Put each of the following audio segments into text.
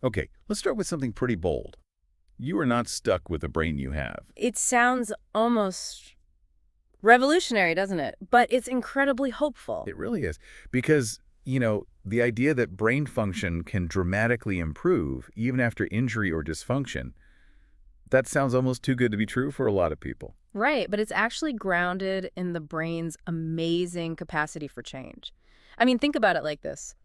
Okay, let's start with something pretty bold. You are not stuck with the brain you have. It sounds almost revolutionary, doesn't it? But it's incredibly hopeful. It really is. Because, the idea that brain function can dramatically improve even after injury or dysfunction, that sounds almost too good to be true for a lot of people. Right, but it's actually grounded in the brain's amazing capacity for change. I mean, think about it like this.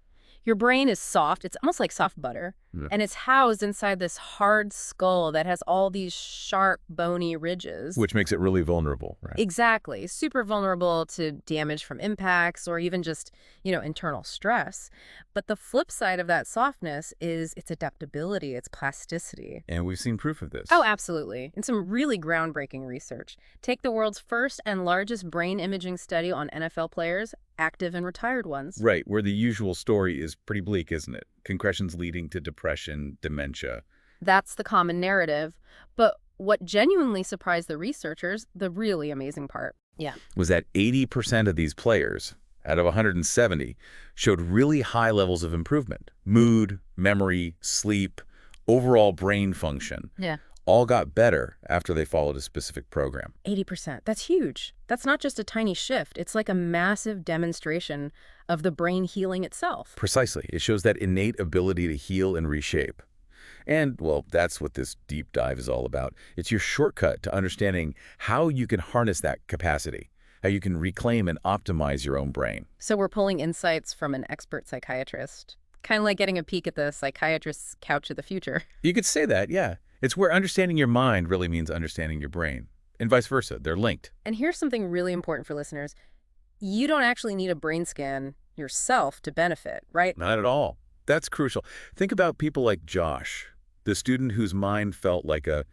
Your brain is soft, it's almost like soft butter, Yeah. and it's housed inside this hard skull that has all these sharp, bony ridges. Which makes it really vulnerable, right? Exactly. Super vulnerable to damage from impacts or even just, internal stress. But the flip side of that softness is its adaptability, its plasticity. And we've seen proof of this. Oh, absolutely. In some really groundbreaking research. Take the world's first and largest brain imaging study on NFL players, active and retired ones. Right, where the usual story is pretty bleak, isn't it? Concussions leading to depression, dementia. That's the common narrative. But what genuinely surprised the researchers, the really amazing part, Was that 80% of these players, out of 170, showed really high levels of improvement. Mood, memory, sleep, overall brain function. Yeah. All got better after they followed a specific program. 80%. That's huge. That's not just a tiny shift. It's like a massive demonstration of the brain healing itself. Precisely. It shows that innate ability to heal and reshape. And, well, that's what this deep dive is all about. It's your shortcut to understanding how you can harness that capacity, how you can reclaim and optimize your own brain. So we're pulling insights from an expert psychiatrist, kind of like getting a peek at the psychiatrist's couch of the future. You could say that, yeah. It's where understanding your mind really means understanding your brain, and vice versa. They're linked. And here's something really important for listeners. You don't actually need a brain scan yourself to benefit, right? Not at all. That's crucial. Think about people like Josh, the student whose mind felt like a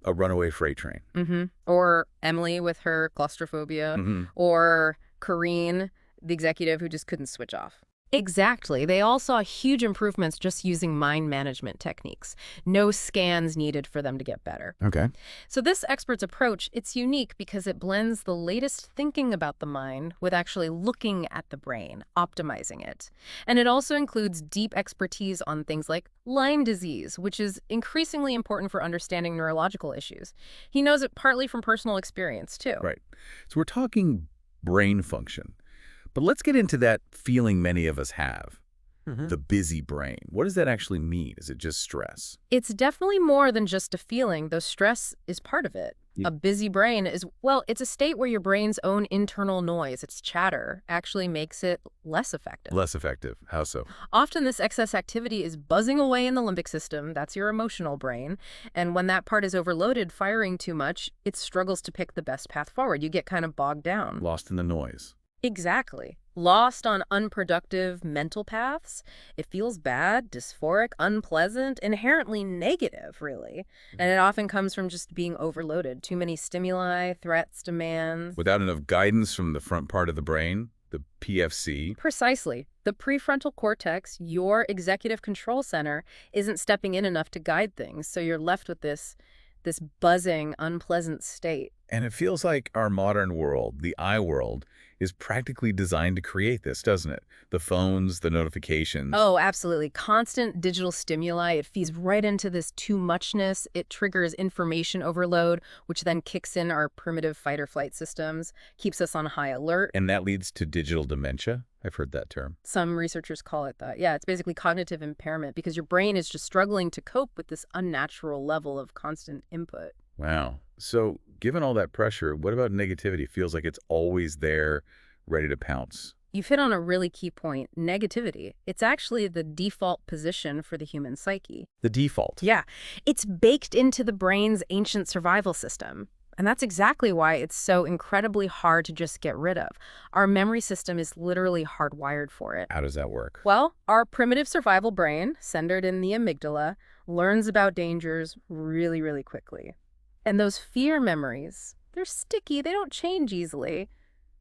runaway freight train. Or Emily with her claustrophobia, or Corrine, the executive who just couldn't switch off. Exactly. They all saw huge improvements just using mind management techniques. No scans needed for them to get better. Okay. So this expert's approach, it's unique because it blends the latest thinking about the mind with actually looking at the brain, optimizing it. And it also includes deep expertise on things like Lyme disease, which is increasingly important for understanding neurological issues. He knows it partly from personal experience, too. Right. So we're talking brain function. But let's get into that feeling many of us have, the busy brain. What does that actually mean? Is it just stress? It's definitely more than just a feeling, though stress is part of it. Yeah. A busy brain is, it's a state where your brain's own internal noise, its chatter, actually makes it less effective. Less effective. How so? Often this excess activity is buzzing away in the limbic system. That's your emotional brain. And when that part is overloaded, firing too much, it struggles to pick the best path forward. You get kind of bogged down. Lost in the noise. Exactly. Lost on unproductive mental paths. It feels bad, dysphoric, unpleasant, inherently negative, really. And it often comes from just being overloaded. Too many stimuli, threats, demands. Without enough guidance from the front part of the brain, the PFC. Precisely. The prefrontal cortex, your executive control center, isn't stepping in enough to guide things. So you're left with this buzzing, unpleasant state. And it feels like our modern world, the I world, is practically designed to create this, doesn't it? The phones, the notifications. Oh, absolutely. Constant digital stimuli. It feeds right into this too muchness. It triggers information overload, which then kicks in our primitive fight or flight systems, keeps us on high alert. And that leads to digital dementia? I've heard that term. Some researchers call it that. Yeah, it's basically cognitive impairment because your brain is just struggling to cope with this unnatural level of constant input. Wow. So given all that pressure, what about negativity? Feels like it's always there, ready to pounce. You've hit on a really key point, negativity. It's actually the default position for the human psyche. The default. Yeah, it's baked into the brain's ancient survival system. And that's exactly why it's so incredibly hard to just get rid of. Our memory system is literally hardwired for it. How does that work? Well, our primitive survival brain, centered in the amygdala, learns about dangers really, really quickly. And those fear memories, they're sticky, they don't change easily.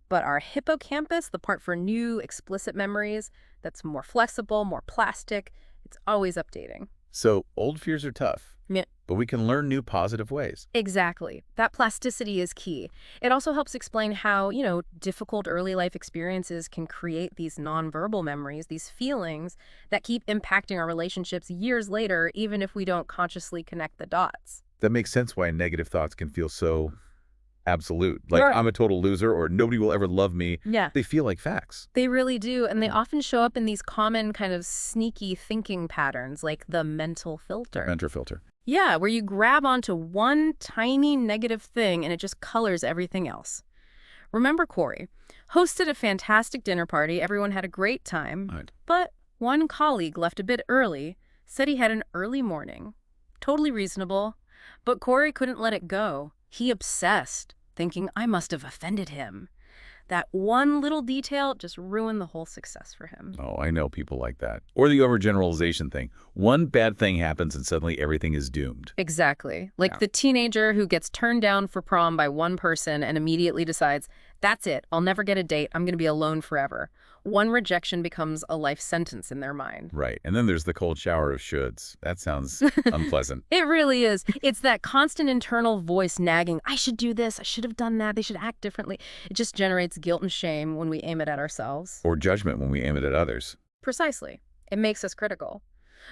But our hippocampus, the part for new, explicit memories, that's more flexible, more plastic, it's always updating. So old fears are tough. Yeah, but we can learn new positive ways. Exactly. That plasticity is key. It also helps explain how, difficult early life experiences can create these nonverbal memories, these feelings that keep impacting our relationships years later, even if we don't consciously connect the dots. That makes sense why negative thoughts can feel so absolute. Like, Right. I'm a total loser or nobody will ever love me. Yeah. They feel like facts. They really do, and they often show up in these common kind of sneaky thinking patterns, like the mental filter. Mentor filter. Yeah, where you grab onto one tiny negative thing and it just colors everything else. Remember Corey hosted a fantastic dinner party, everyone had a great time, Right. but one colleague left a bit early, said he had an early morning. Totally reasonable, but Corey couldn't let it go. He obsessed, thinking I must have offended him. That one little detail just ruined the whole success for him. Oh, I know people like that. Or the overgeneralization thing. One bad thing happens and suddenly everything is doomed. Exactly. Like Yeah. the teenager who gets turned down for prom by one person and immediately decides, that's it, I'll never get a date, I'm going to be alone forever. One rejection becomes a life sentence in their mind. Right. And then there's the cold shower of shoulds. That sounds unpleasant. It really is. It's that constant internal voice nagging, I should do this, I should have done that, they should act differently. It just generates guilt and shame when we aim it at ourselves. Or judgment when we aim it at others. Precisely. It makes us critical.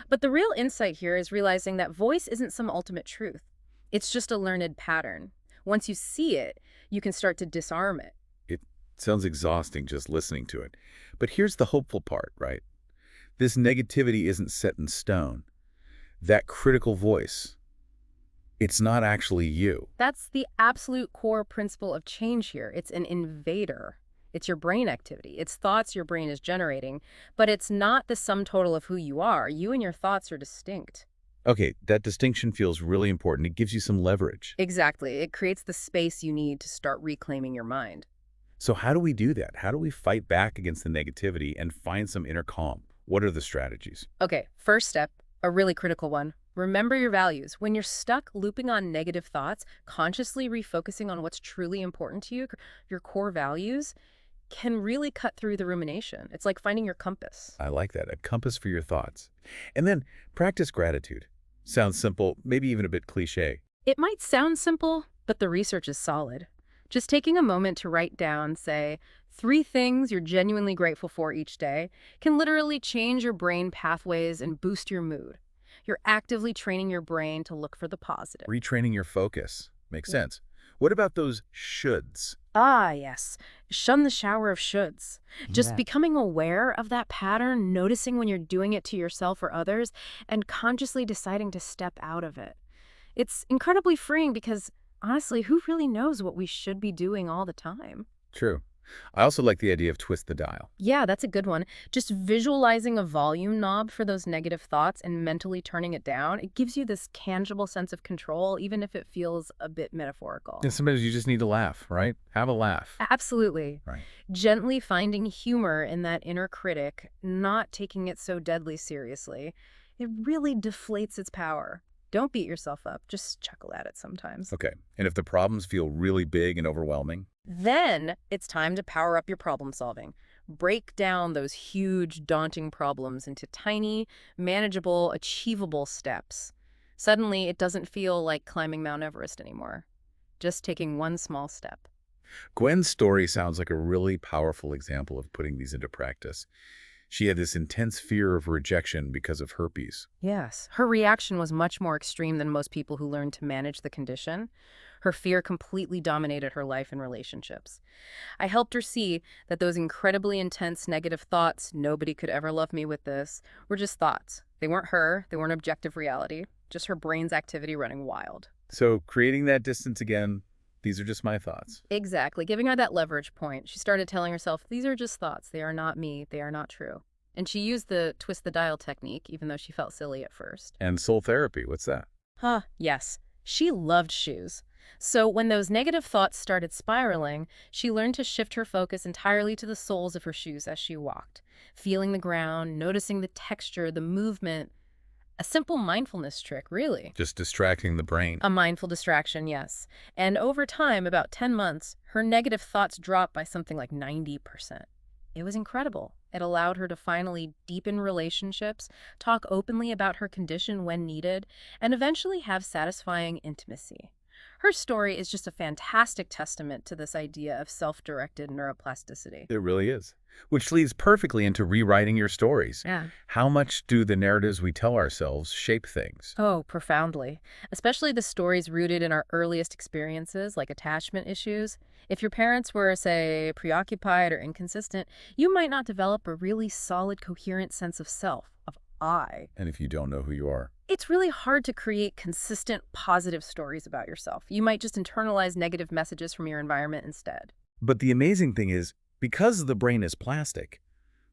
But the real insight here is realizing that voice isn't some ultimate truth. It's just a learned pattern. Once you see it, you can start to disarm it. It sounds exhausting just listening to it. But here's the hopeful part, right? This negativity isn't set in stone. That critical voice, it's not actually you. That's the absolute core principle of change here. It's an invader. It's your brain activity. It's thoughts your brain is generating, but it's not the sum total of who you are. You and your thoughts are distinct. Okay, that distinction feels really important. It gives you some leverage. Exactly. It creates the space you need to start reclaiming your mind. So how do we do that? How do we fight back against the negativity and find some inner calm? What are the strategies? Okay, first step, a really critical one. Remember your values. When you're stuck looping on negative thoughts, consciously refocusing on what's truly important to you, your core values, can really cut through the rumination. It's like finding your compass. I like that, a compass for your thoughts. And then practice gratitude. Sounds simple, maybe even a bit cliche. It might sound simple, but the research is solid. Just taking a moment to write down, say, 3 things you're genuinely grateful for each day can literally change your brain pathways and boost your mood. You're actively training your brain to look for the positive. Retraining your focus. Makes sense. What about those shoulds? Ah, yes. Shun the shower of shoulds. Just Yeah. becoming aware of that pattern, noticing when you're doing it to yourself or others, and consciously deciding to step out of it. It's incredibly freeing because, honestly, who really knows what we should be doing all the time? True. I also like the idea of twist the dial. Yeah, that's a good one. Just visualizing a volume knob for those negative thoughts and mentally turning it down, it gives you this tangible sense of control, even if it feels a bit metaphorical. And sometimes you just need to laugh, right? Have a laugh. Absolutely. Right. Gently finding humor in that inner critic, not taking it so deadly seriously, it really deflates its power. Don't beat yourself up. Just chuckle at it sometimes. Okay. And if the problems feel really big and overwhelming? Then it's time to power up your problem solving. Break down those huge, daunting problems into tiny, manageable, achievable steps. Suddenly, it doesn't feel like climbing Mount Everest anymore. Just taking one small step. Gwen's story sounds like a really powerful example of putting these into practice. She had this intense fear of rejection because of herpes. Yes, her reaction was much more extreme than most people who learn to manage the condition. Her fear completely dominated her life and relationships. I helped her see that those incredibly intense negative thoughts, nobody could ever love me with this, were just thoughts. They weren't her, they weren't objective reality, just her brain's activity running wild. So creating that distance again, these are just my thoughts. Exactly, giving her that leverage point. She started telling herself, these are just thoughts, they are not me, they are not true. And she used the twist the dial technique, even though she felt silly at first. And soul therapy, what's that? Yes. She loved shoes. So when those negative thoughts started spiraling, she learned to shift her focus entirely to the soles of her shoes as she walked, feeling the ground, noticing the texture, the movement. A simple mindfulness trick, really. Just distracting the brain. A mindful distraction, yes. And over time, about 10 months, her negative thoughts dropped by something like 90%. It was incredible. It allowed her to finally deepen relationships, talk openly about her condition when needed, and eventually have satisfying intimacy. Her story is just a fantastic testament to this idea of self-directed neuroplasticity. It really is. Which leads perfectly into rewriting your stories. Yeah. How much do the narratives we tell ourselves shape things? Oh, profoundly. Especially the stories rooted in our earliest experiences, like attachment issues. If your parents were, say, preoccupied or inconsistent, you might not develop a really solid, coherent sense of self, of I. And if you don't know who you are? It's really hard to create consistent, positive stories about yourself. You might just internalize negative messages from your environment instead. But the amazing thing is, because the brain is plastic,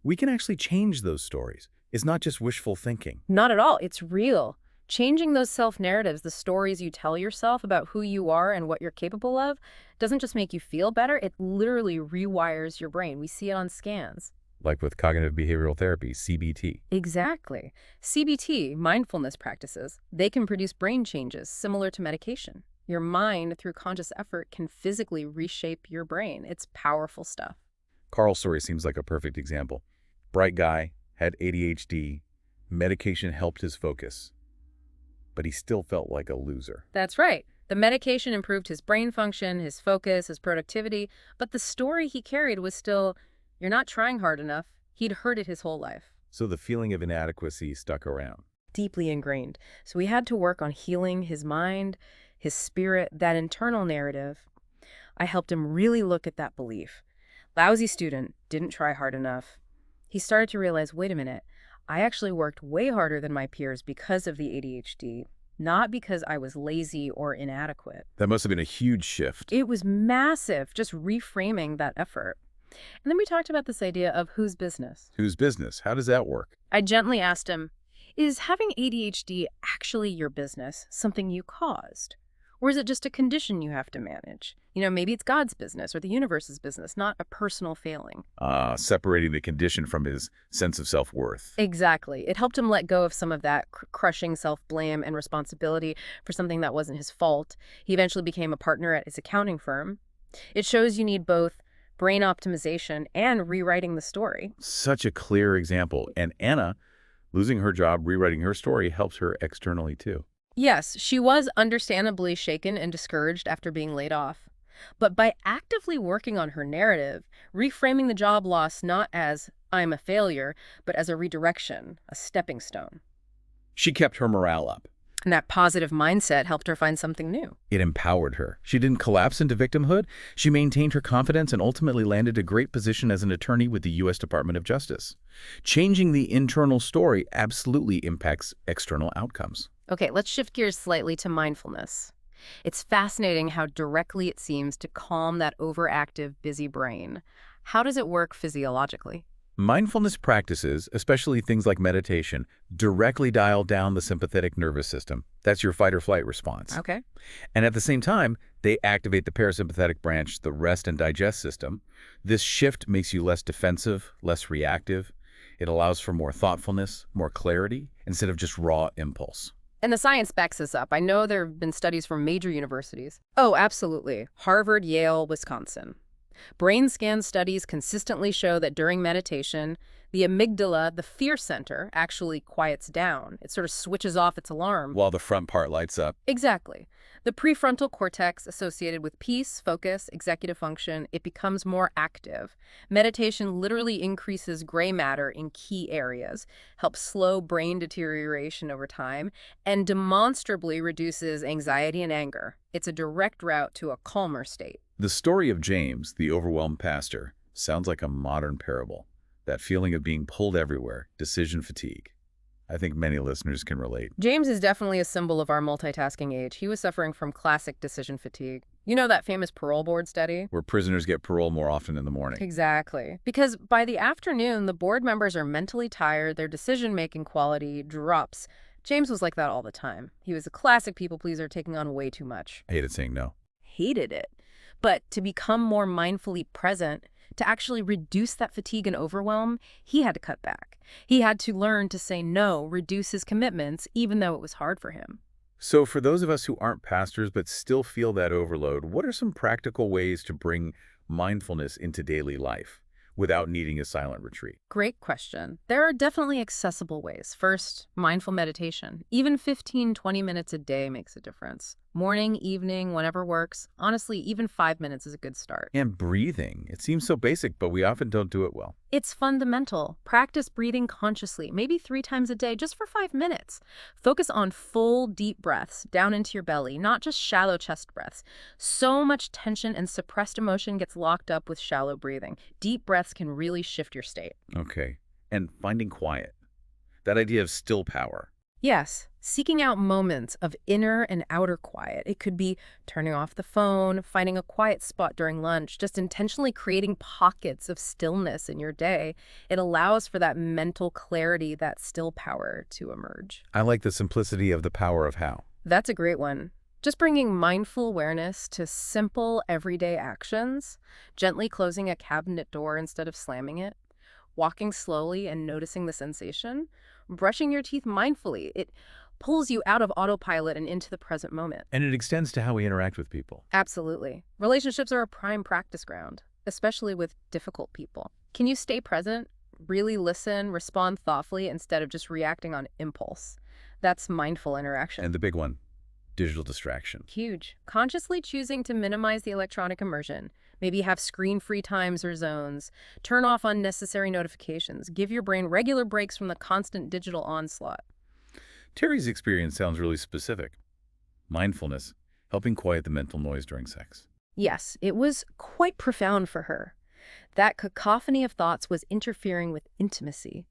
we can actually change those stories. It's not just wishful thinking. Not at all. It's real. Changing those self-narratives, the stories you tell yourself about who you are and what you're capable of, doesn't just make you feel better, it literally rewires your brain. We see it on scans. Like with cognitive behavioral therapy, CBT. Exactly. CBT, mindfulness practices, they can produce brain changes similar to medication. Your mind, through conscious effort, can physically reshape your brain. It's powerful stuff. Carl's story seems like a perfect example. Bright guy, had ADHD, medication helped his focus, but he still felt like a loser. That's right. The medication improved his brain function, his focus, his productivity, but the story he carried was still, you're not trying hard enough. He'd heard it his whole life. So the feeling of inadequacy stuck around. Deeply ingrained. So he had to work on healing his mind, his spirit, that internal narrative. I helped him really look at that belief. Lousy student, didn't try hard enough. He started to realize, wait a minute, I actually worked way harder than my peers because of the ADHD, not because I was lazy or inadequate. That must have been a huge shift. It was massive, just reframing that effort. And then we talked about this idea of whose business. Whose business? How does that work? I gently asked him, is having ADHD actually your business, something you caused? Or is it just a condition you have to manage? You know, maybe it's God's business or the universe's business, not a personal failing. Separating the condition from his sense of self-worth. Exactly. It helped him let go of some of that crushing self-blame and responsibility for something that wasn't his fault. He eventually became a partner at his accounting firm. It shows you need both brain optimization and rewriting the story. Such a clear example. And Anna, losing her job, rewriting her story, helps her externally too. Yes, she was understandably shaken and discouraged after being laid off. But by actively working on her narrative, reframing the job loss not as, I'm a failure, but as a redirection, a stepping stone. She kept her morale up. And that positive mindset helped her find something new. It empowered her. She didn't collapse into victimhood. She maintained her confidence and ultimately landed a great position as an attorney with the U.S. Department of Justice. Changing the internal story absolutely impacts external outcomes. Okay, let's shift gears slightly to mindfulness. It's fascinating how directly it seems to calm that overactive, busy brain. How does it work physiologically? Mindfulness practices, especially things like meditation, directly dial down the sympathetic nervous system. That's your fight or flight response. Okay. And at the same time, they activate the parasympathetic branch, the rest and digest system. This shift makes you less defensive, less reactive. It allows for more thoughtfulness, more clarity, instead of just raw impulse. And the science backs this up. I know there have been studies from major universities. Oh, absolutely. Harvard, Yale, Wisconsin. Brain scan studies consistently show that during meditation, the amygdala, the fear center, actually quiets down. It sort of switches off its alarm. While the front part lights up. Exactly. The prefrontal cortex associated with peace, focus, executive function, it becomes more active. Meditation literally increases gray matter in key areas, helps slow brain deterioration over time, and demonstrably reduces anxiety and anger. It's a direct route to a calmer state. The story of James, the overwhelmed pastor, sounds like a modern parable. That feeling of being pulled everywhere, decision fatigue. I think many listeners can relate. James is definitely a symbol of our multitasking age. He was suffering from classic decision fatigue. You know that famous parole board study? Where prisoners get parole more often in the morning. Exactly. Because by the afternoon, the board members are mentally tired, their decision-making quality drops. James was like that all the time. He was a classic people pleaser, taking on way too much. I hated saying no. Hated it. But to become more mindfully present, to actually reduce that fatigue and overwhelm, he had to cut back. He had to learn to say no, reduce his commitments, even though it was hard for him. So for those of us who aren't pastors but still feel that overload, what are some practical ways to bring mindfulness into daily life? without needing a silent retreat? Great question. There are definitely accessible ways. First, mindful meditation. Even 15, 20 minutes a day makes a difference. Morning, evening, whenever works. Honestly, even 5 minutes is a good start. And breathing. It seems so basic, but we often don't do it well. It's fundamental. Practice breathing consciously, maybe 3 times a day, just for 5 minutes. Focus on full, deep breaths down into your belly, not just shallow chest breaths. So much tension and suppressed emotion gets locked up with shallow breathing. Deep breaths can really shift your state. Okay. And finding quiet. That idea of still power. Yes, seeking out moments of inner and outer quiet. It could be turning off the phone, finding a quiet spot during lunch, just intentionally creating pockets of stillness in your day. It allows for that mental clarity, that still power to emerge. I like the simplicity of the power of how. That's a great one. Just bringing mindful awareness to simple, everyday actions, gently closing a cabinet door instead of slamming it, walking slowly and noticing the sensation, brushing your teeth mindfully. It pulls you out of autopilot and into the present moment. And it extends to how we interact with people. Absolutely. Relationships are a prime practice ground, especially with difficult people. Can you stay present, really listen, respond thoughtfully instead of just reacting on impulse? That's mindful interaction. And the big one, digital distraction. Huge. Consciously choosing to minimize the electronic immersion. Maybe have screen-free times or zones. Turn off unnecessary notifications. Give your brain regular breaks from the constant digital onslaught. Terry's experience sounds really specific. Mindfulness, helping quiet the mental noise during sex. Yes, it was quite profound for her. That cacophony of thoughts was interfering with intimacy.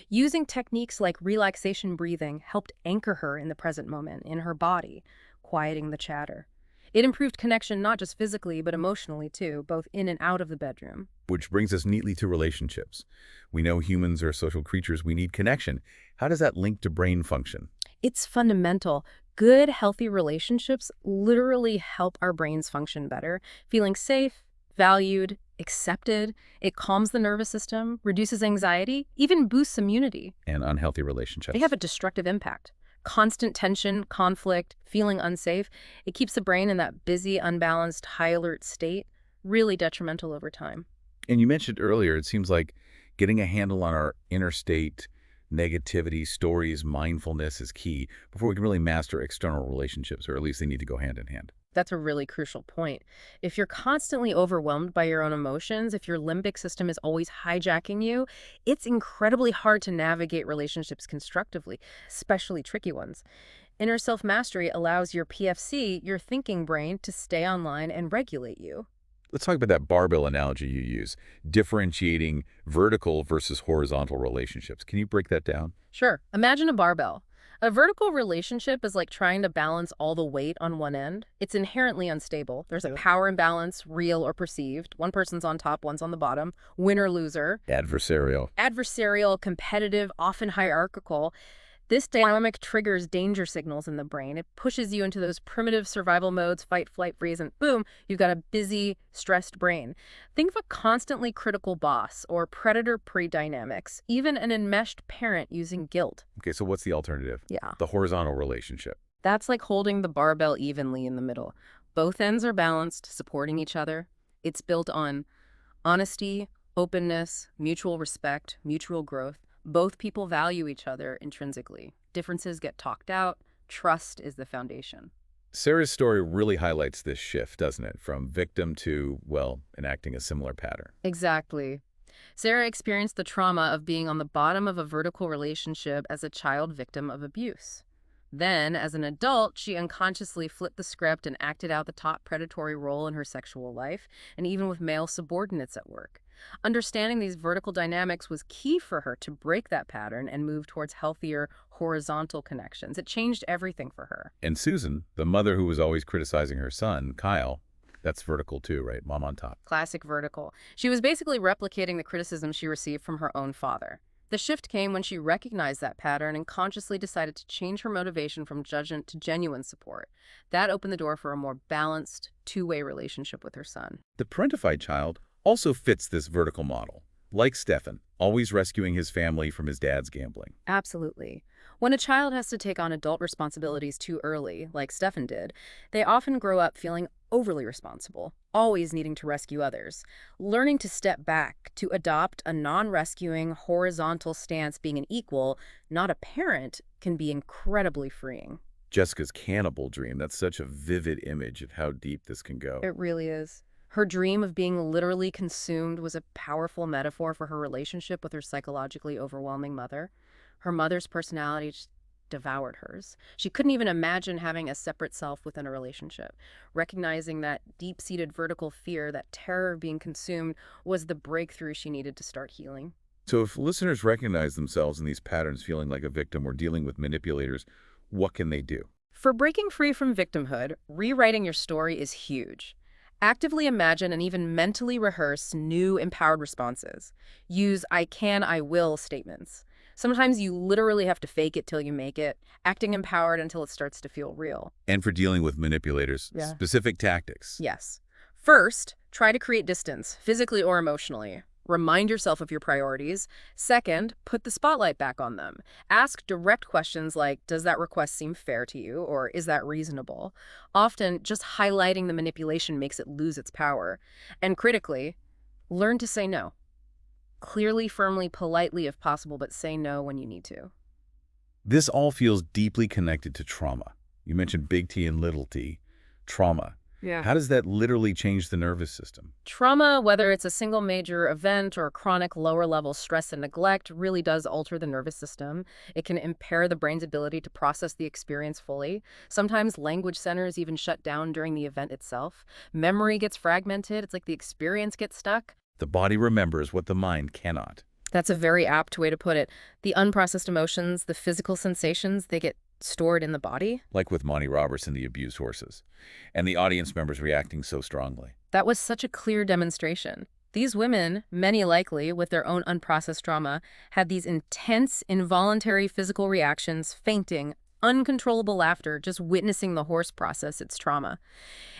Using techniques like relaxation breathing helped anchor her in the present moment, in her body, quieting the chatter. It improved connection not just physically, but emotionally too, both in and out of the bedroom. Which brings us neatly to relationships. We know humans are social creatures. We need connection. How does that link to brain function? It's fundamental. Good, healthy relationships literally help our brains function better. Feeling safe, valued, accepted. It calms the nervous system, reduces anxiety, even boosts immunity. And unhealthy relationships. They have a destructive impact. Constant tension, conflict, feeling unsafe. It keeps the brain in that busy, unbalanced, high-alert state, really detrimental over time. And you mentioned earlier, it seems like getting a handle on our inner state, negativity, stories, mindfulness is key before we can really master external relationships, or at least they need to go hand in hand. That's a really crucial point. If you're constantly overwhelmed by your own emotions, if your limbic system is always hijacking you, it's incredibly hard to navigate relationships constructively, especially tricky ones. Inner self-mastery allows your PFC, your thinking brain, to stay online and regulate you. Let's talk about that barbell analogy you use, differentiating vertical versus horizontal relationships. Can you break that down? Sure. Imagine a barbell. A vertical relationship is like trying to balance all the weight on one end. It's inherently unstable. There's a power imbalance, real or perceived. One person's on top, one's on the bottom. Winner, loser. Adversarial. Adversarial, competitive, often hierarchical. This dynamic triggers danger signals in the brain. It pushes you into those primitive survival modes, fight, flight, freeze, and boom, you've got a busy, stressed brain. Think of a constantly critical boss or predator-prey dynamics, even an enmeshed parent using guilt. Okay, so what's the alternative? Yeah. The horizontal relationship. That's like holding the barbell evenly in the middle. Both ends are balanced, supporting each other. It's built on honesty, openness, mutual respect, mutual growth. Both people value each other intrinsically. Differences get talked out. Trust is the foundation. Sarah's story really highlights this shift, doesn't it? From victim to, well, enacting a similar pattern. Exactly. Sarah experienced the trauma of being on the bottom of a vertical relationship as a child victim of abuse. Then, as an adult, she unconsciously flipped the script and acted out the top predatory role in her sexual life, and even with male subordinates at work. Understanding these vertical dynamics was key for her to break that pattern and move towards healthier horizontal connections. It changed everything for her. And Susan, the mother who was always criticizing her son, Kyle, that's vertical too, right? Mom on top. Classic vertical. She was basically replicating the criticism she received from her own father. The shift came when she recognized that pattern and consciously decided to change her motivation from judgment to genuine support. That opened the door for a more balanced, two-way relationship with her son. The parentified child also fits this vertical model, like Stefan, always rescuing his family from his dad's gambling. Absolutely. When a child has to take on adult responsibilities too early, like Stefan did, they often grow up feeling overly responsible, always needing to rescue others. Learning to step back, to adopt a non-rescuing, horizontal stance, being an equal, not a parent, can be incredibly freeing. Jessica's cannibal dream, that's such a vivid image of how deep this can go. It really is. Her dream of being literally consumed was a powerful metaphor for her relationship with her psychologically overwhelming mother. Her mother's personality just devoured hers. She couldn't even imagine having a separate self within a relationship. Recognizing that deep-seated vertical fear, that terror of being consumed, was the breakthrough she needed to start healing. So if listeners recognize themselves in these patterns, feeling like a victim or dealing with manipulators, what can they do? For breaking free from victimhood, rewriting your story is huge. Actively imagine and even mentally rehearse new empowered responses. Use I can, I will statements. Sometimes you literally have to fake it till you make it, acting empowered until it starts to feel real. And for dealing with manipulators, Yeah. specific tactics. Yes. First, try to create distance, physically or emotionally. Remind yourself of your priorities. Second, put the spotlight back on them. Ask direct questions like, does that request seem fair to you, or is that reasonable? Often, just highlighting the manipulation makes it lose its power. And critically, learn to say no. Clearly, firmly, politely if possible, but say no when you need to. This all feels deeply connected to trauma. You mentioned big T and little t, trauma. Yeah. How does that literally change the nervous system? Trauma, whether it's a single major event or chronic lower-level stress and neglect, really does alter the nervous system. It can impair the brain's ability to process the experience fully. Sometimes language centers even shut down during the event itself. Memory gets fragmented. It's like the experience gets stuck. The body remembers what the mind cannot. That's a very apt way to put it. The unprocessed emotions, the physical sensations, they get stored in the body. Like with Monty Roberts and the abused horses, and the audience members reacting so strongly. That was such a clear demonstration. These women, many likely with their own unprocessed trauma, had these intense, involuntary physical reactions, fainting, uncontrollable laughter, just witnessing the horse process its trauma.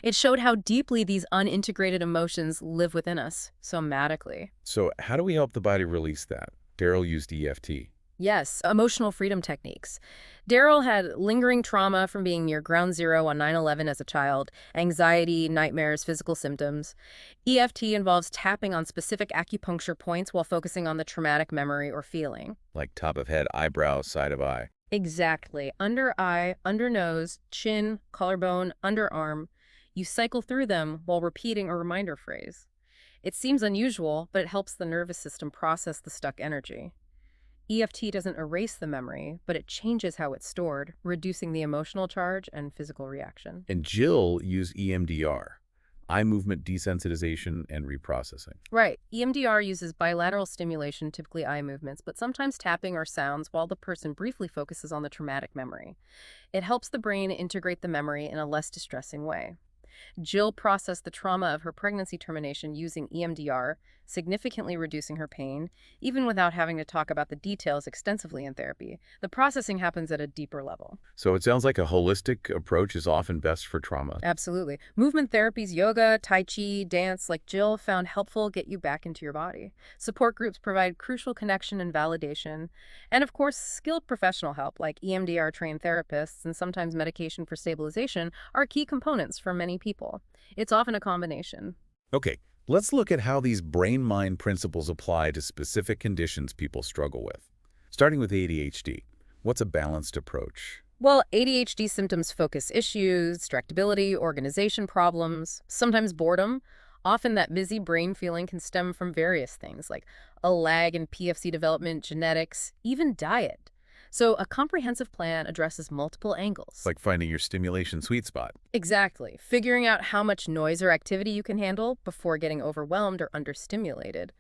It showed how deeply these unintegrated emotions live within us, somatically. So how do we help the body release that? Daryl used EFT. Yes, emotional freedom techniques. Daryl had lingering trauma from being near ground zero on 9/11 as a child, anxiety, nightmares, physical symptoms. EFT involves tapping on specific acupuncture points while focusing on the traumatic memory or feeling. Like top of head, eyebrow, side of eye. Exactly. Under eye, under nose, chin, collarbone, underarm. You cycle through them while repeating a reminder phrase. It seems unusual, but it helps the nervous system process the stuck energy. EFT doesn't erase the memory, but it changes how it's stored, reducing the emotional charge and physical reaction. And Jill used EMDR, eye movement desensitization and reprocessing. Right. EMDR uses bilateral stimulation, typically eye movements, but sometimes tapping or sounds while the person briefly focuses on the traumatic memory. It helps the brain integrate the memory in a less distressing way. Jill processed the trauma of her pregnancy termination using EMDR, significantly reducing her pain, even without having to talk about the details extensively in therapy. The processing happens at a deeper level. So it sounds like a holistic approach is often best for trauma. Absolutely. Movement therapies, yoga, tai chi, dance, like Jill found helpful, get you back into your body. Support groups provide crucial connection and validation. And of course, skilled professional help like EMDR-trained therapists and sometimes medication for stabilization are key components for many people. It's often a combination. Okay, let's look at how these brain-mind principles apply to specific conditions people struggle with. Starting with ADHD, what's a balanced approach? Well, ADHD symptoms focus issues, distractibility, organization problems, sometimes boredom. Often that busy brain feeling can stem from various things like a lag in PFC development, genetics, even diet. So a comprehensive plan addresses multiple angles. It's like finding your stimulation sweet spot. Exactly. Figuring out how much noise or activity you can handle before getting overwhelmed or understimulated.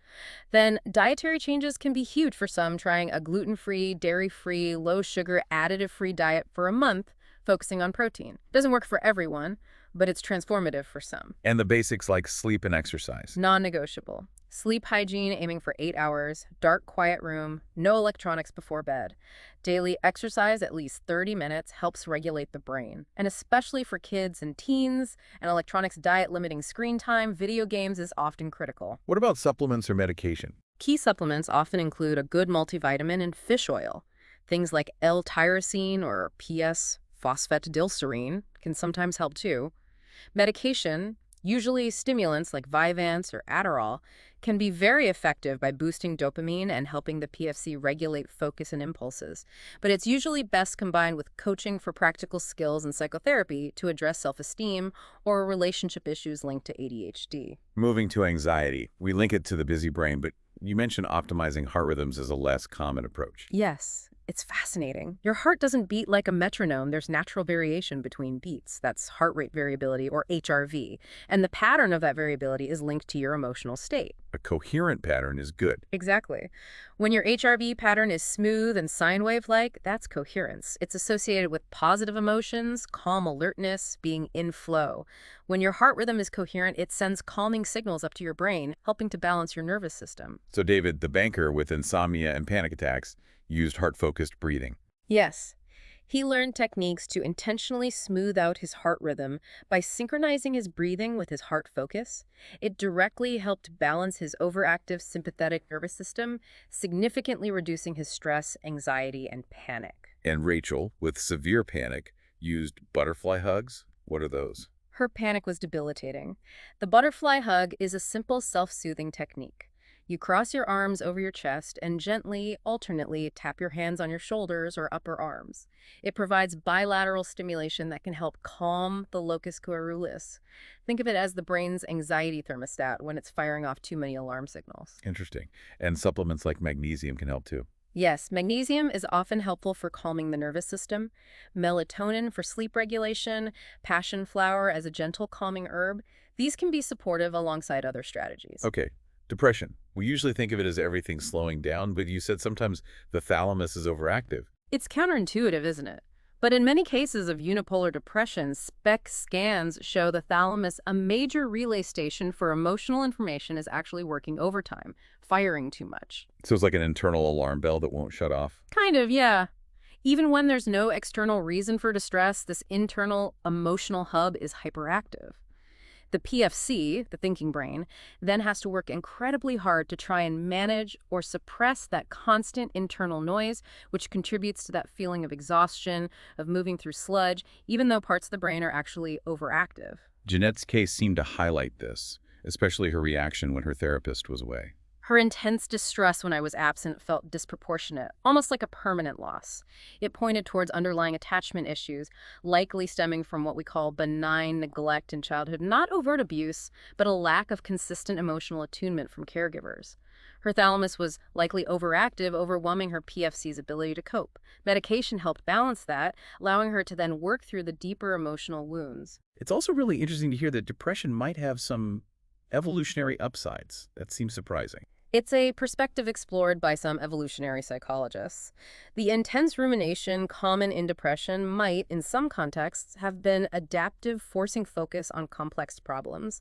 Then dietary changes can be huge for some, trying a gluten-free, dairy-free, low-sugar, additive-free diet for a month, focusing on protein. Doesn't work for everyone, but it's transformative for some. And the basics like sleep and exercise. Non-negotiable. Sleep hygiene, aiming for 8 hours, dark, quiet room, no electronics before bed. Daily exercise, at least 30 minutes, helps regulate the brain. And especially for kids and teens, an electronics diet limiting screen time, video games is often critical. What about supplements or medication? Key supplements often include a good multivitamin and fish oil. Things like L-tyrosine or PS-phosphatidylserine can sometimes help too. Medication, usually stimulants like Vyvanse or Adderall, can be very effective by boosting dopamine and helping the PFC regulate focus and impulses. But it's usually best combined with coaching for practical skills and psychotherapy to address self-esteem or relationship issues linked to ADHD. Moving to anxiety, we link it to the busy brain, but you mentioned optimizing heart rhythms as a less common approach. Yes, it's fascinating. Your heart doesn't beat like a metronome. There's natural variation between beats. That's heart rate variability, or HRV. And the pattern of that variability is linked to your emotional state. A coherent pattern is good. Exactly. When your HRV pattern is smooth and sine wave-like, that's coherence. It's associated with positive emotions, calm alertness, being in flow. When your heart rhythm is coherent, it sends calming signals up to your brain, helping to balance your nervous system. So David, the banker with insomnia and panic attacks, used heart-focused breathing. Yes. He learned techniques to intentionally smooth out his heart rhythm by synchronizing his breathing with his heart focus. It directly helped balance his overactive sympathetic nervous system, significantly reducing his stress, anxiety, and panic. And Rachel, with severe panic, used butterfly hugs. What are those? Her panic was debilitating. The butterfly hug is a simple self-soothing technique. You cross your arms over your chest and gently, alternately, tap your hands on your shoulders or upper arms. It provides bilateral stimulation that can help calm the locus coeruleus. Think of it as the brain's anxiety thermostat when it's firing off too many alarm signals. Interesting. And supplements like magnesium can help too. Yes, magnesium is often helpful for calming the nervous system, melatonin for sleep regulation, passion flower as a gentle calming herb. These can be supportive alongside other strategies. Okay. Depression. We usually think of it as everything slowing down, but you said sometimes the thalamus is overactive. It's counterintuitive, isn't it? But in many cases of unipolar depression, SPECT scans show the thalamus, a major relay station for emotional information, is actually working overtime, firing too much. So it's like an internal alarm bell that won't shut off. Kind of, yeah. Even when there's no external reason for distress, this internal emotional hub is hyperactive. The PFC, the thinking brain, then has to work incredibly hard to try and manage or suppress that constant internal noise, which contributes to that feeling of exhaustion, of moving through sludge, even though parts of the brain are actually overactive. Jeanette's case seemed to highlight this, especially her reaction when her therapist was away. Her intense distress when I was absent felt disproportionate, almost like a permanent loss. It pointed towards underlying attachment issues, likely stemming from what we call benign neglect in childhood, not overt abuse, but a lack of consistent emotional attunement from caregivers. Her thalamus was likely overactive, overwhelming her PFC's ability to cope. Medication helped balance that, allowing her to then work through the deeper emotional wounds. It's also really interesting to hear that depression might have some evolutionary upsides. That seems surprising. It's a perspective explored by some evolutionary psychologists. The intense rumination common in depression might, in some contexts, have been adaptive, forcing focus on complex problems,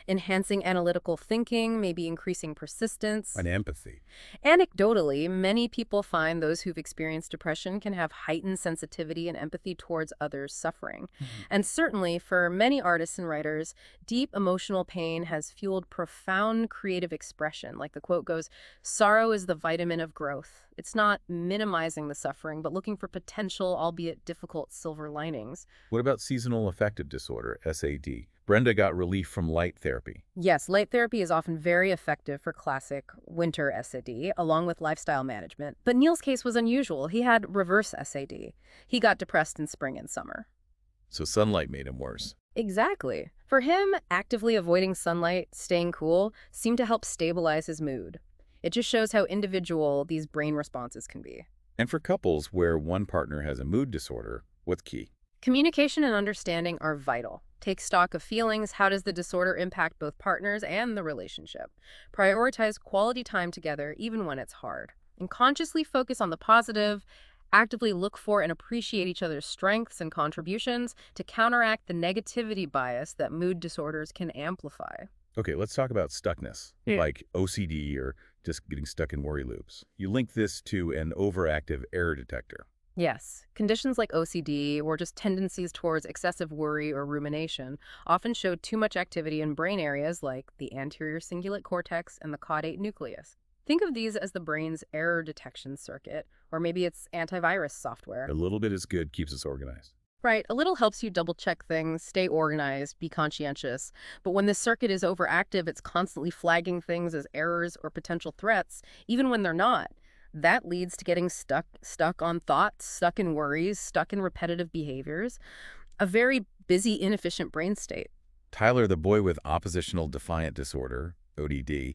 enhancing analytical thinking, maybe increasing persistence. And empathy. Anecdotally, many people find those who've experienced depression can have heightened sensitivity and empathy towards others suffering. And certainly, for many artists and writers, deep emotional pain has fueled profound creative expression. Like the quote goes, "Sorrow is the vitamin of growth." It's not minimizing the suffering, but looking for potential, albeit difficult, silver linings. What about seasonal affective disorder, SAD? Brenda got relief from light therapy. Yes, light therapy is often very effective for classic winter SAD, along with lifestyle management. But Neil's case was unusual. He had reverse SAD. He got depressed in spring and summer. So sunlight made him worse. Exactly. For him, actively avoiding sunlight, staying cool, seemed to help stabilize his mood. It just shows how individual these brain responses can be. And for couples where one partner has a mood disorder, what's key? Communication and understanding are vital. Take stock of feelings. How does the disorder impact both partners and the relationship? Prioritize quality time together, even when it's hard. And consciously focus on the positive. Actively look for and appreciate each other's strengths and contributions to counteract the negativity bias that mood disorders can amplify. Okay, let's talk about stuckness, like OCD or just getting stuck in worry loops. You link this to an overactive error detector. Yes, conditions like OCD or just tendencies towards excessive worry or rumination often show too much activity in brain areas like the anterior cingulate cortex and the caudate nucleus. Think of these as the brain's error detection circuit, or maybe it's antivirus software. A little bit is good, keeps us organized. Right, a little helps you double-check things, stay organized, be conscientious. But when this circuit is overactive, it's constantly flagging things as errors or potential threats, even when they're not. That leads to getting stuck on thoughts, stuck in worries, stuck in repetitive behaviors. A very busy, inefficient brain state. Tyler, the boy with oppositional defiant disorder, ODD,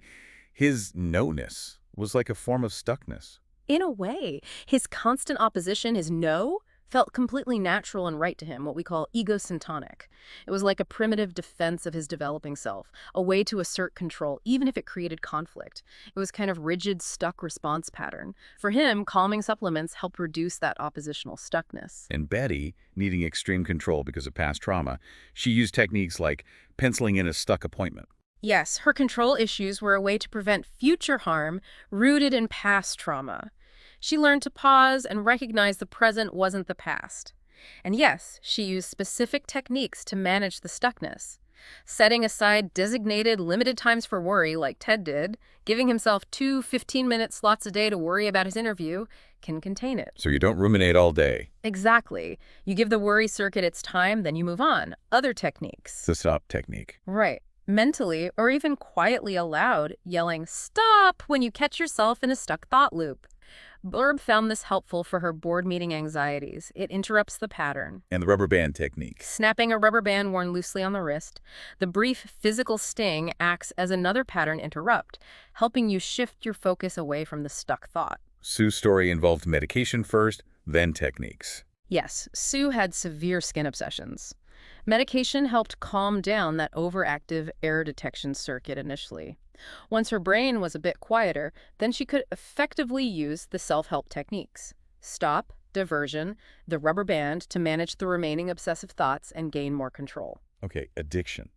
his no-ness was like a form of stuckness. In a way, his constant opposition, his no, felt completely natural and right to him, what we call egosyntonic. It was like a primitive defense of his developing self, a way to assert control, even if it created conflict. It was kind of rigid, stuck response pattern. For him, calming supplements helped reduce that oppositional stuckness. And Betty, needing extreme control because of past trauma, she used techniques like penciling in a stuck appointment. Yes, her control issues were a way to prevent future harm rooted in past trauma. She learned to pause and recognize the present wasn't the past. And yes, she used specific techniques to manage the stuckness. Setting aside designated limited times for worry, like Ted did, giving himself 2 15-minute slots a day to worry about his interview, can contain it. So you don't ruminate all day. Exactly. You give the worry circuit its time, then you move on. Other techniques. The stop technique. Right. Mentally or even quietly aloud, yelling, "Stop!" when you catch yourself in a stuck thought loop. Blurb found this helpful for her board meeting anxieties. It interrupts the pattern. And the rubber band technique. Snapping a rubber band worn loosely on the wrist, the brief physical sting acts as another pattern interrupt, helping you shift your focus away from the stuck thought. Sue's story involved medication first, then techniques. Yes, Sue had severe skin obsessions. Medication helped calm down that overactive error detection circuit initially. Once her brain was a bit quieter, then she could effectively use the self-help techniques. Stop, diversion, the rubber band to manage the remaining obsessive thoughts and gain more control. Okay, addiction.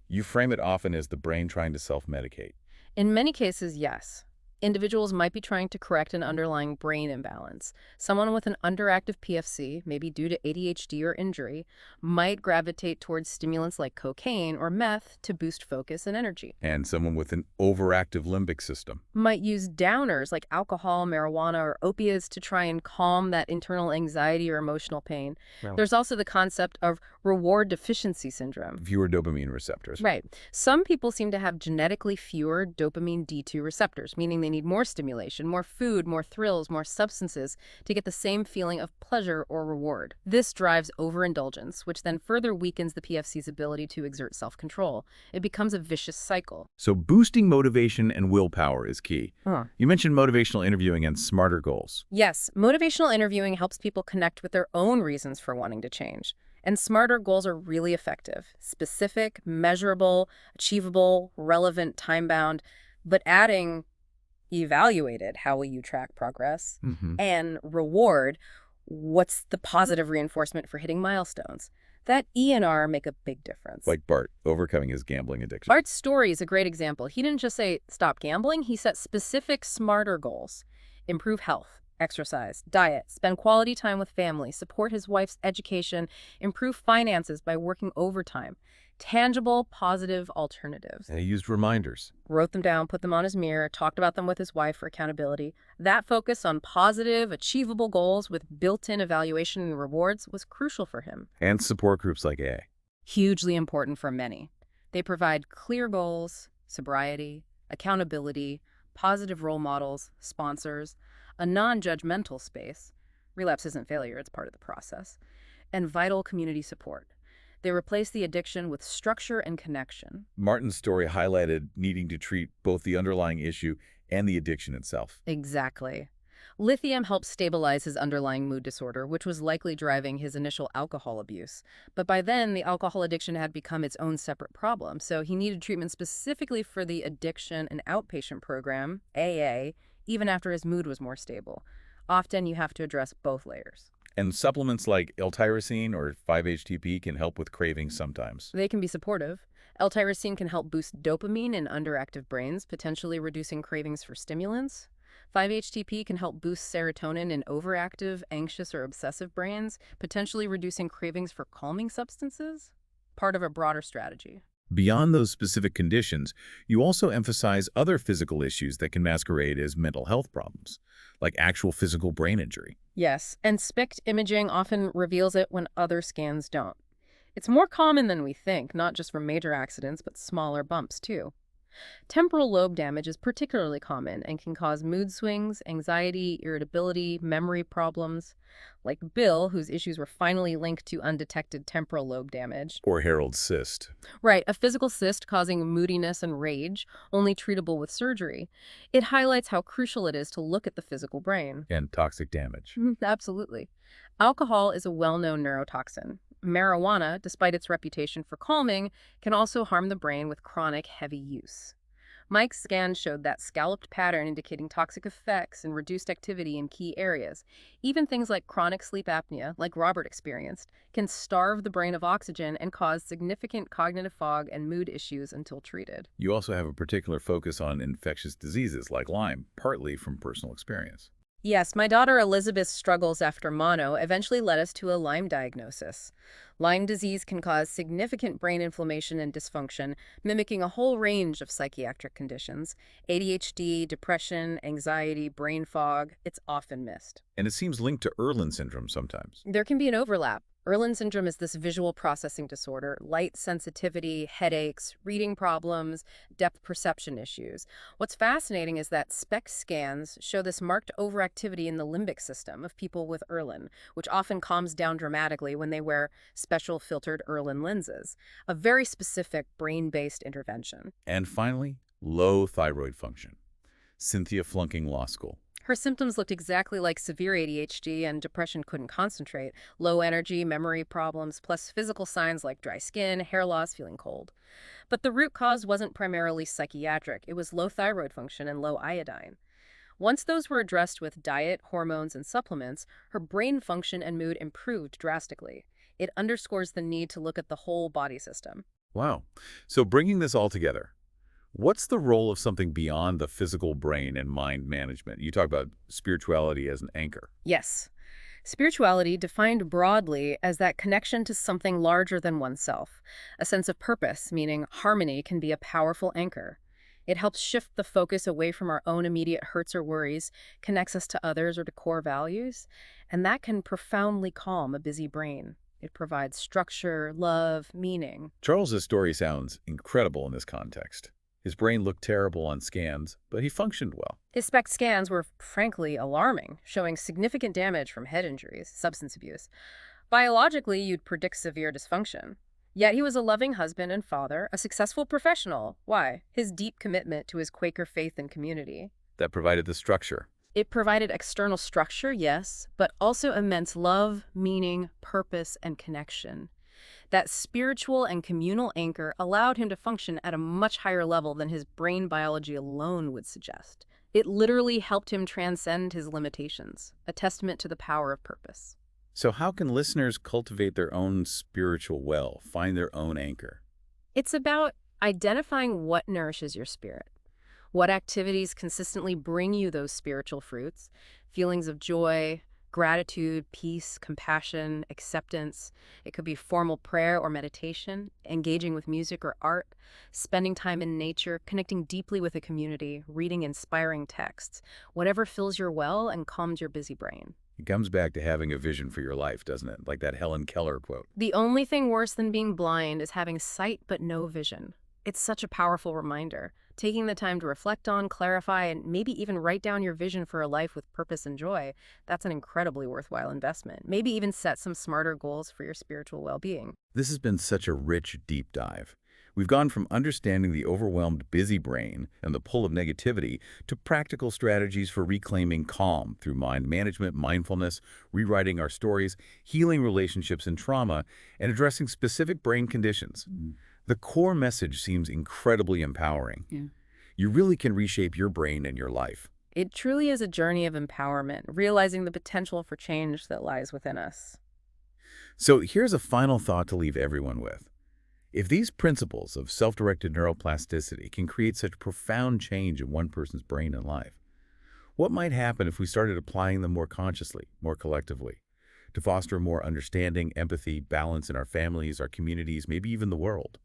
You frame it often as the brain trying to self-medicate. In many cases, yes. Individuals might be trying to correct an underlying brain imbalance. Someone with an underactive PFC, maybe due to ADHD or injury, might gravitate towards stimulants like cocaine or meth to boost focus and energy. And someone with an overactive limbic system. Might use downers like alcohol, marijuana, or opiates to try and calm that internal anxiety or emotional pain. Well, There's also the concept of reward deficiency syndrome. fewer dopamine receptors. Right. Some people seem to have genetically fewer dopamine D2 receptors, meaning they need more stimulation, more food, more thrills, more substances to get the same feeling of pleasure or reward. This drives overindulgence, which then further weakens the PFC's ability to exert self-control. It becomes a vicious cycle. So boosting motivation and willpower is key. You mentioned motivational interviewing and smarter goals. Yes, motivational interviewing helps people connect with their own reasons for wanting to change. And smarter goals are really effective. Specific, measurable, achievable, relevant, time-bound, but adding evaluated, how will you track progress, and reward, what's the positive reinforcement for hitting milestones. That E and R make a big difference. Like Bart, overcoming his gambling addiction. Bart's story is a great example. He didn't just say, stop gambling. He set specific, smarter goals. Improve health, exercise, diet, spend quality time with family, support his wife's education, improve finances by working overtime. Tangible, positive alternatives. And he used reminders. Wrote them down, put them on his mirror, talked about them with his wife for accountability. That focus on positive, achievable goals with built-in evaluation and rewards was crucial for him. And support groups like AA. Hugely important for many. They provide clear goals, sobriety, accountability, positive role models, sponsors, a non-judgmental space. Relapse isn't failure, it's part of the process. And vital community support. They replace the addiction with structure and connection. Martin's story highlighted needing to treat both the underlying issue and the addiction itself. Exactly. Lithium helped stabilize his underlying mood disorder, which was likely driving his initial alcohol abuse. But by then, the alcohol addiction had become its own separate problem, so he needed treatment specifically for the addiction and outpatient program, AA, even after his mood was more stable. Often, you have to address both layers. And supplements like L-tyrosine or 5-HTP can help with cravings sometimes. They can be supportive. L-tyrosine can help boost dopamine in underactive brains, potentially reducing cravings for stimulants. 5-HTP can help boost serotonin in overactive, anxious, or obsessive brains, potentially reducing cravings for calming substances. Part of a broader strategy. Beyond those specific conditions, you also emphasize other physical issues that can masquerade as mental health problems, like actual physical brain injury. Yes, and SPECT imaging often reveals it when other scans don't. It's more common than we think, not just from major accidents, but smaller bumps too. Temporal lobe damage is particularly common and can cause mood swings, anxiety, irritability, memory problems. Like Bill, whose issues were finally linked to undetected temporal lobe damage. Or Harold's cyst. Right, a physical cyst causing moodiness and rage, only treatable with surgery. It highlights how crucial it is to look at the physical brain. And toxic damage. Absolutely. Alcohol is a well-known neurotoxin. Marijuana, despite its reputation for calming, can also harm the brain with chronic heavy use. Mike's scan showed that scalloped pattern indicating toxic effects and reduced activity in key areas. Even things like chronic sleep apnea, like Robert experienced, can starve the brain of oxygen and cause significant cognitive fog and mood issues until treated. You also have a particular focus on infectious diseases like Lyme, partly from personal experience. Yes, my daughter Elizabeth's struggles after mono eventually led us to a Lyme diagnosis. Lyme disease can cause significant brain inflammation and dysfunction, mimicking a whole range of psychiatric conditions. ADHD, depression, anxiety, brain fog, it's often missed. And it seems linked to Erland syndrome sometimes. There can be an overlap. Erland syndrome is this visual processing disorder, light sensitivity, headaches, reading problems, depth perception issues. What's fascinating is that SPECT scans show this marked overactivity in the limbic system of people with Erland, which often calms down dramatically when they wear special filtered Erland lenses, a very specific brain-based intervention. And finally, low thyroid function. Cynthia flunking law school. Her symptoms looked exactly like severe ADHD, and depression couldn't concentrate. Low energy, memory problems, plus physical signs like dry skin, hair loss, feeling cold. But the root cause wasn't primarily psychiatric. It was low thyroid function and low iodine. Once those were addressed with diet, hormones, and supplements, her brain function and mood improved drastically. It underscores the need to look at the whole body system. Wow. So bringing this all together, what's the role of something beyond the physical brain and mind management? You talk about spirituality as an anchor. Yes. Spirituality, defined broadly as that connection to something larger than oneself. A sense of purpose, meaning harmony, can be a powerful anchor. It helps shift the focus away from our own immediate hurts or worries, connects us to others or to core values, and that can profoundly calm a busy brain. It provides structure, love, meaning. Charles's story sounds incredible in this context. His brain looked terrible on scans, but he functioned well. His SPECT scans were frankly alarming, showing significant damage from head injuries, substance abuse. Biologically, you'd predict severe dysfunction. Yet he was a loving husband and father, a successful professional. Why? His deep commitment to his Quaker faith and community. That provided the structure. It provided external structure, yes, but also immense love, meaning, purpose, and connection. That spiritual and communal anchor allowed him to function at a much higher level than his brain biology alone would suggest. It literally helped him transcend his limitations, a testament to the power of purpose. So how can listeners cultivate their own spiritual well, find their own anchor? It's about identifying what nourishes your spirit. What activities consistently bring you those spiritual fruits, feelings of joy, gratitude, peace, compassion, acceptance. It could be formal prayer or meditation, engaging with music or art, spending time in nature, connecting deeply with a community, reading inspiring texts, whatever fills your well and calms your busy brain. It comes back to having a vision for your life, doesn't it? Like that Helen Keller quote. The only thing worse than being blind is having sight but no vision. It's such a powerful reminder. Taking the time to reflect on, clarify, and maybe even write down your vision for a life with purpose and joy, that's an incredibly worthwhile investment. Maybe even set some smarter goals for your spiritual well-being. This has been such a rich, deep dive. We've gone from understanding the overwhelmed, busy brain and the pull of negativity to practical strategies for reclaiming calm through mind management, mindfulness, rewriting our stories, healing relationships and trauma, and addressing specific brain conditions. The core message seems incredibly empowering. Yeah. You really can reshape your brain and your life. It truly is a journey of empowerment, realizing the potential for change that lies within us. So here's a final thought to leave everyone with. If these principles of self-directed neuroplasticity can create such profound change in one person's brain and life, what might happen if we started applying them more consciously, more collectively, to foster more understanding, empathy, balance in our families, our communities, maybe even the world?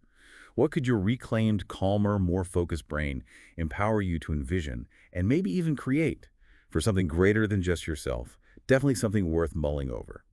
What could your reclaimed, calmer, more focused brain empower you to envision and maybe even create for something greater than just yourself? Definitely something worth mulling over.